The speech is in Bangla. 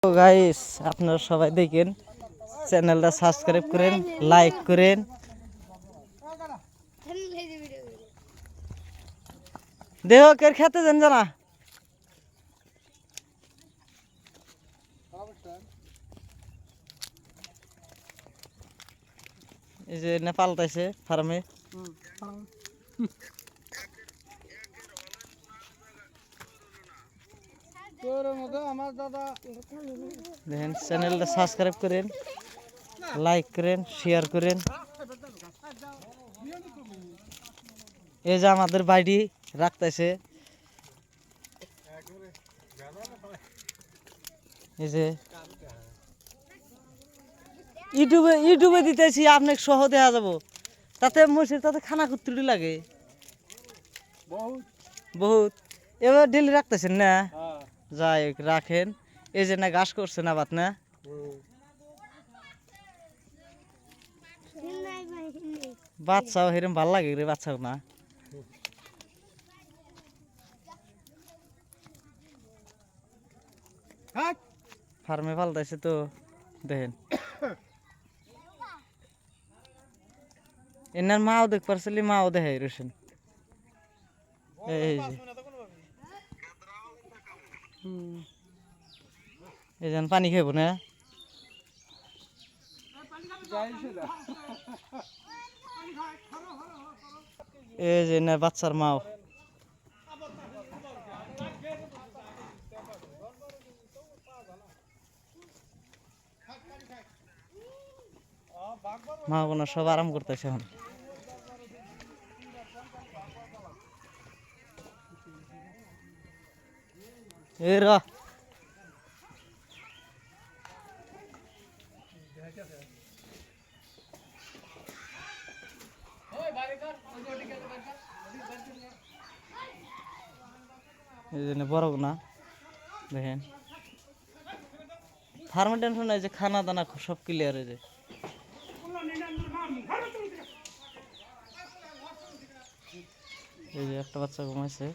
তো গাইস আপনারা সবাই দেখেন, চ্যানেলটা সাবস্ক্রাইব করেন, লাইক করেন। দেহ কের খেতে যান জানা এই যে নেপাল তাইছে ফার্মে দেখেন, চ্যানেলটা সাবস্ক্রাইব করেন, লাইক করেন, শেয়ার করেন। এই যে আমাদের বাড়ি রাখতেছে, এই যে ইউটিউবে দিতেছি, আপনাকে সহ দেওয়া যাবো। তাতে মসজিদ তাতে খানা খুঁড়তে লাগে বহুত। এবার ডেলি রাখতেছেন না? যাই হোক, রাখেন। এই যে না ঘাস করছে না বাত না, বাচ্চাও হেরম ভাল লাগে রে, বাচ্চাও না ফার্মে পাল্টাইছে তো দেখেন। এনার মাও দেখ পারছিলি, মাও দেখে রসুন। এই যেন পানি খাইব না, এই যে না বাচ্চার মাও। মা বোনা সব আরাম করতেছে এখন। এই র এই জন্য বড় না দেখেন, ফার্মের টেনশন নাই, যে খানা দানা সব ক্লিয়ার হয়ে যায়। এই যে একটা বাচ্চা ঘুমাইছে।